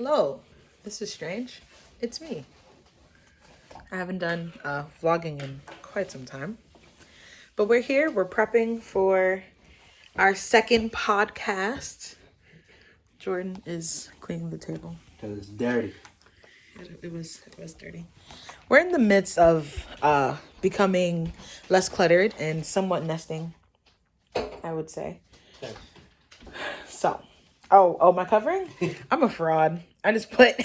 Hello, this is strange. It's me. I haven't done vlogging in quite some time. But we're here, we're prepping for our second podcast. Jordan is cleaning the table. Because it's dirty. It was dirty. We're in the midst of becoming less cluttered and somewhat nesting, I would say. Yes. So, my covering? I'm a fraud. I just put,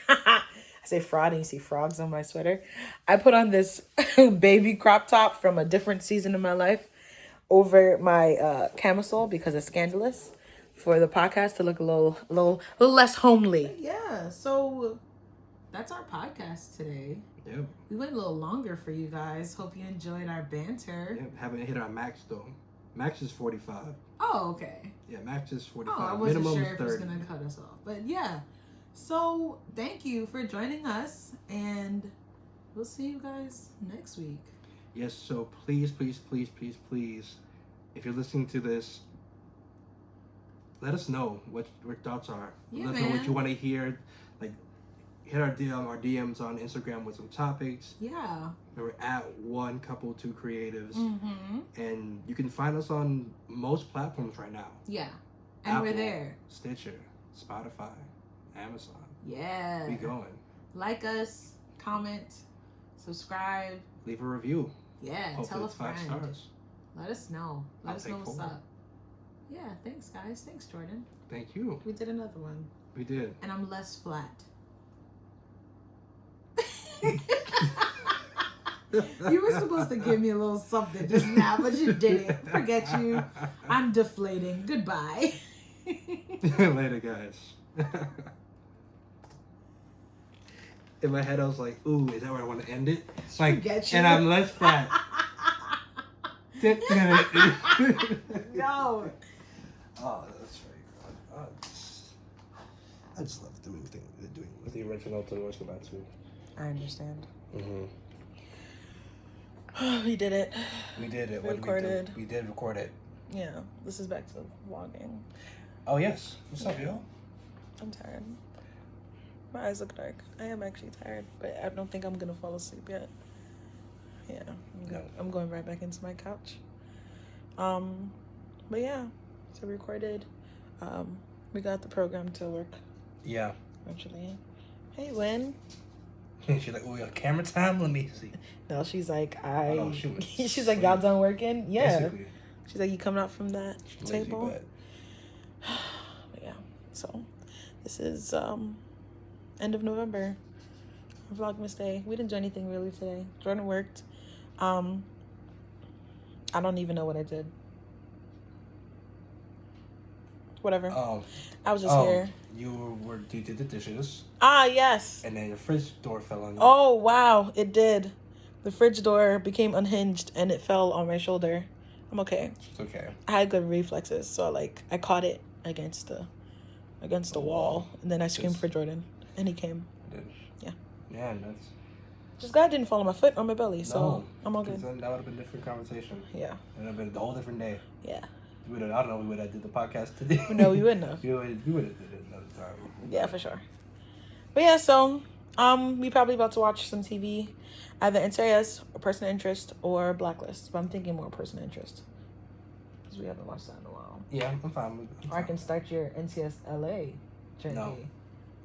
I say fraud and you see frogs on my sweater. I put on this baby crop top from a different season of my life over my camisole because it's scandalous for the podcast to look a little less homely. Yeah, so that's our podcast today. Yep. We went a little longer for you guys. Hope you enjoyed our banter. Yep. Haven't hit our max though. Max is 45. Oh, okay. Yeah, max is 45. Oh, I wasn't Minimum sure is if it was 30. going to cut us off. But yeah. So thank you for joining us. And we'll see you guys next week. Yes, so please, if you're listening to this, let us know what your thoughts are. Yeah, Let us know what you want to hear. Like, hit our DMs on Instagram with some topics. Yeah. We're at 1couple2 creatives. Mm-hmm. And you can find us on most platforms right now. Yeah. And Apple, we're there. Stitcher, Spotify, Amazon. Yeah. We going. Like us, comment, subscribe. Leave a review. Yeah. Hopefully Tell a it's 5 friend. stars. Let us know. Let us know what's 4. up. Yeah. Thanks, guys. Thanks, Jordan. Thank you. We did another one. We did. And I'm less flat. You were supposed to give me a little something just now, but you didn't. Forget you. I'm deflating. Goodbye. Later, guys. In my head, I was like, "Ooh, is that where I want to end it?" Like, Forget you. and I'm less flat. No. Oh, that's very good. I just love doing things they're doing with the original to North Komatsu. I understand. Mm-hmm. We did it. We did it. We recorded. We did record it. Yeah. This is back to vlogging. Oh yes. What's up, yo? I'm tired. My eyes look dark. I am actually tired, but I don't think I'm gonna fall asleep yet. Yeah. I'm going right back into my couch. But yeah. So we recorded. We got the program to work. Yeah. Actually. Hey, Lynn. She's like, "Oh, we got camera time. Let me see." No, she's like, she's like, y'all done working? Yeah. Basically. She's like, you coming out from that table? Lazy, But yeah. So this is end of November. Vlogmas Day. We didn't do anything really today. Jordan worked. I don't even know what I did. Whatever. I was just here. You did the dishes. Ah, yes. And then your fridge door fell on you. Oh, wow. It did. The fridge door became unhinged and it fell on my shoulder. I'm okay. It's okay. I had good reflexes, so I caught it against the wall, and then I screamed for Jordan, and he came. I did. Yeah. Yeah, and that's... Just glad I didn't fall on my foot or my belly, so no, I'm all good. Then that would have been a different conversation. Yeah. It would have been a whole different day. Yeah. I don't know, we would have did the podcast today. No, we wouldn't have. we would have did it another time. Yeah, for sure. But yeah, so we probably about to watch some TV, either NCIS or Person of Interest or Blacklist. But I'm thinking more Person of Interest because we haven't watched that in a while. Yeah, I'm fine with it. Or I can start your NCS LA journey. No.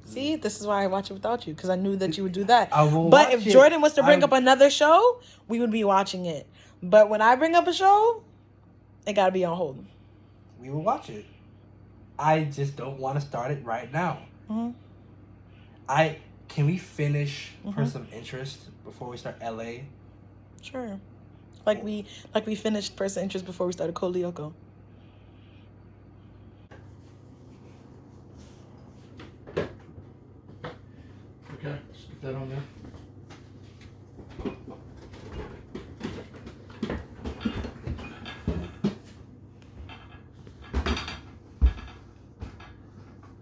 See, this is why I watch it without you, because I knew that you would do that. I will But watch if it. Jordan was to bring up another show, we would be watching it. But when I bring up a show, it got to be on hold. We will watch it. I just don't want to start it right now. Mm-hmm. Can we finish Person of Interest before we start LA? Sure. Like we finished Person of Interest before we started Code Lyoko. Okay, stick that on there.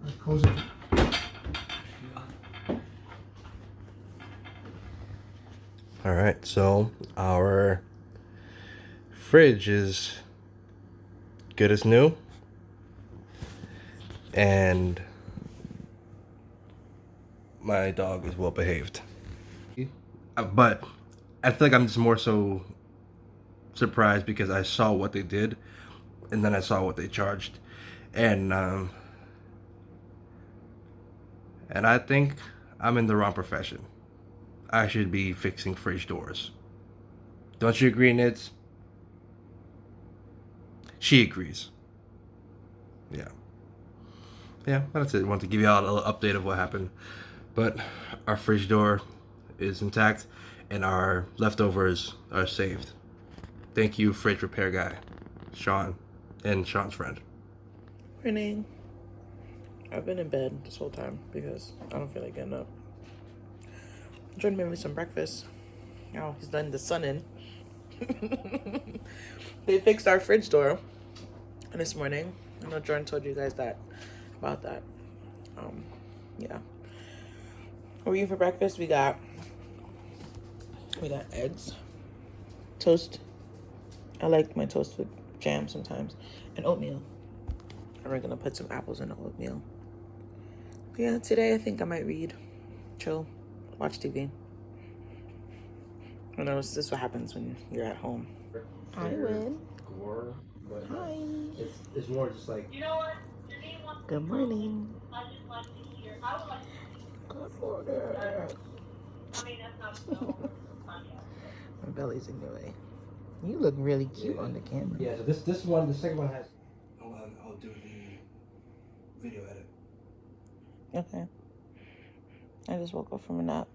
That's cozy. All right, so our fridge is good as new, and my dog is well behaved. But I feel like I'm just more so surprised because I saw what they did, and then I saw what they charged, and I think I'm in the wrong profession. I should be fixing fridge doors. Don't you agree, Nids? She agrees. Yeah. Yeah, that's it. I wanted to give you all a little update of what happened. But our fridge door is intact and our leftovers are saved. Thank you, fridge repair guy, Sean, and Sean's friend. Morning. I've been in bed this whole time because I don't feel like getting up. Jordan made me some breakfast. Oh, he's letting the sun in. They fixed our fridge door this morning. I know Jordan told you guys that about that. Yeah. What are we eating for breakfast? We got eggs, toast. I like my toast with jam sometimes, and oatmeal. And we're gonna put some apples in the oatmeal. But yeah, today I think I might read, chill, watch TV. I know this is what happens when you're at home. Hi, Win. Gore, but Hi. it's more just like. You know what? Good morning. I just like to hear. I would like to Good morning. I mean, that's not so My belly's in your way. You look really cute on the camera. Yeah, so this one, the second one has. I'll do the video edit. Okay. I just woke up from a nap.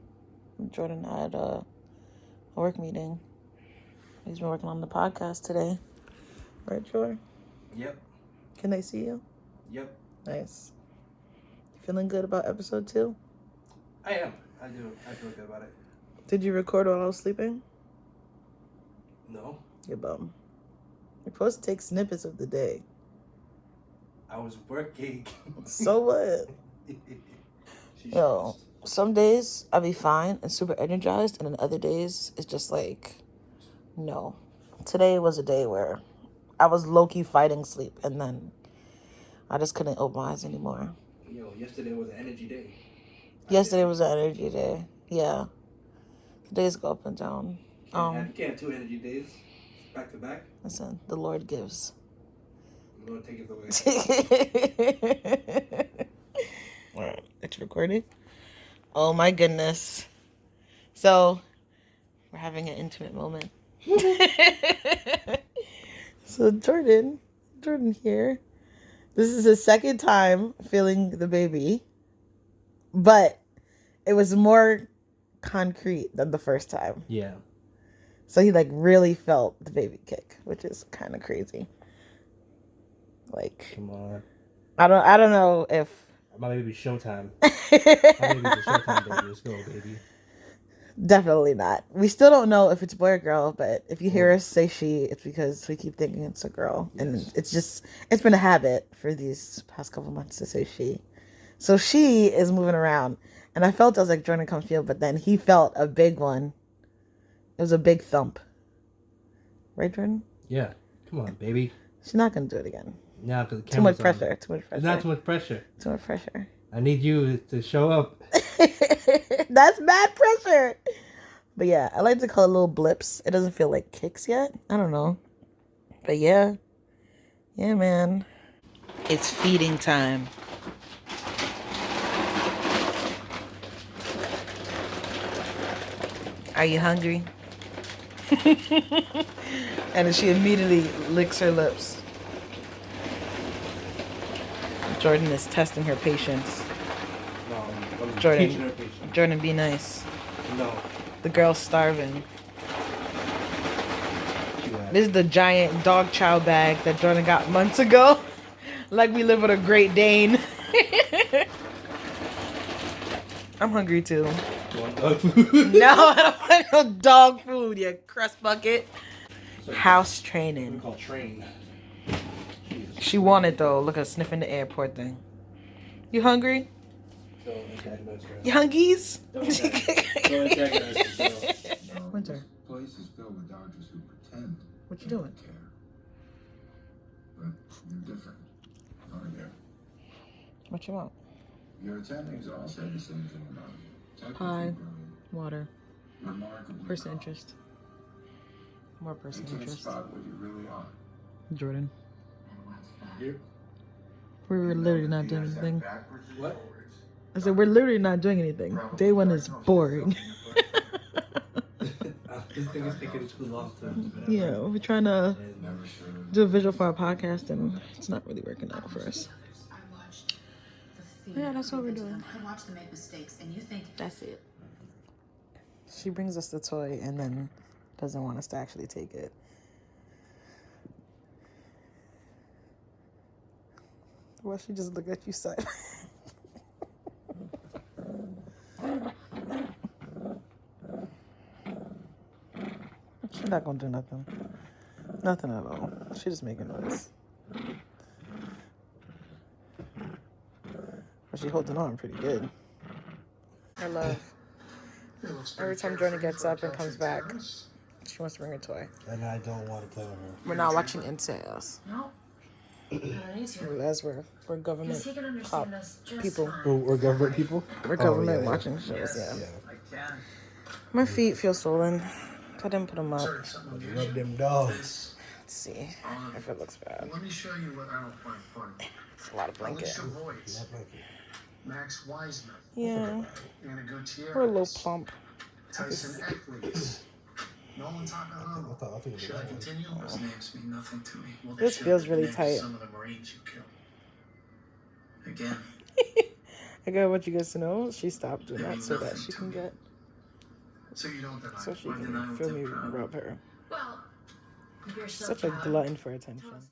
Jordan had a work meeting. He's been working on the podcast today. Right, Jordan? Yep. Can they see you? Yep. Nice. Feeling good about episode 2? I am. I do. I feel good about it. Did you record while I was sleeping? No. You bum. You're supposed to take snippets of the day. I was working. So what? Yo, some days I'll be fine and super energized, and then other days it's just like, no. Today was a day where I was low-key fighting sleep, and then I just couldn't open my eyes anymore. Yo, yesterday was an energy day. Yesterday was an energy day. Yeah. Days go up and down. You can't have 2 energy days back to back. Listen, the Lord gives. The Lord taketh away. All right, it's recording. Oh my goodness. So, we're having an intimate moment. So Jordan here. This is his second time feeling the baby, but it was more concrete than the first time. Yeah. So he like really felt the baby kick, which is kind of crazy. Like, Come on. I don't know if My baby showtime. My baby's a showtime baby. Let's go, baby. Definitely not. We still don't know if it's boy or girl, but if you hear us say she, it's because we keep thinking it's a girl. Yes. And it's been a habit for these past couple months to say she. So she is moving around. And I felt I was like, Jordan, come feel, but then he felt a big one. It was a big thump. Right, Jordan? Yeah. Come on, baby. She's not going to do it again. No, because Too much pressure. Too much pressure. It's not too much pressure. Too much pressure. I need you to show up. That's mad pressure. But yeah, I like to call it little blips. It doesn't feel like kicks yet. I don't know. But yeah. Yeah, man. It's feeding time. Are you hungry? And then she immediately licks her lips. Jordan is testing her patience. No, I'm Jordan, teaching her patience. Jordan, be nice. No. The girl's starving. This is the giant dog chow bag that Jordan got months ago. Like we live with a Great Dane. I'm hungry too. You want dog food? No, I don't want no dog food, you crust bucket. House training. We call train. She wanted though. Look at her sniffing the airport thing. You hungry? Don't antagonize her. You hungies? Don't antagonize her. Winter. Place is filled with doctors who pretend What you they doing? care. But you're different, aren't you? What you want? Your attendings all said the same thing about you. Technically Pie, brilliant, water, remarkably person calm. interest. More You person can't interest. spot what you really are. Jordan. You? We were literally not doing anything. What? I said, we're literally not doing anything. Day one is boring. This thing is taking too long to. Yeah, we're trying to Never should have. do a visual for our podcast, and it's not really working out for us. Yeah, that's what we're doing. I watch them make mistakes, and you think That's it. She brings us the toy and then doesn't want us to actually take it. Well, she just looked at you side. She's not gonna do nothing. Nothing at all. She just making noise. But she holding on pretty good. I love. Every time Jordan gets up and comes back, she wants to bring a toy. And I don't want to play with her. We're not watching Entails. no, I don't need to. As we're government Because he can pop understand us just people. fine. We're government people? We're government Oh, yeah. watching shows, yeah. Yeah. My feet feel swollen. I didn't put them up. Rub them dogs. Let's see if it looks bad. Let me show you what I don't find funny. It's a lot of blanket. Alicia Voigt, Max Wiseman, Yeah, Anna Gutierrez, we're a little plump. Tyson Eccles, Nolan Takahama. Should I continue? Those names mean nothing to me. Well, they This should. feels really Names of tight. Some of the Marines you killed. Again. I got what you guys to know. She stopped doing that so that she can get, So you don't deny so she or deny can with feel them me proud. rub her. Well, you're so Such a proud. glutton for Tell attention. us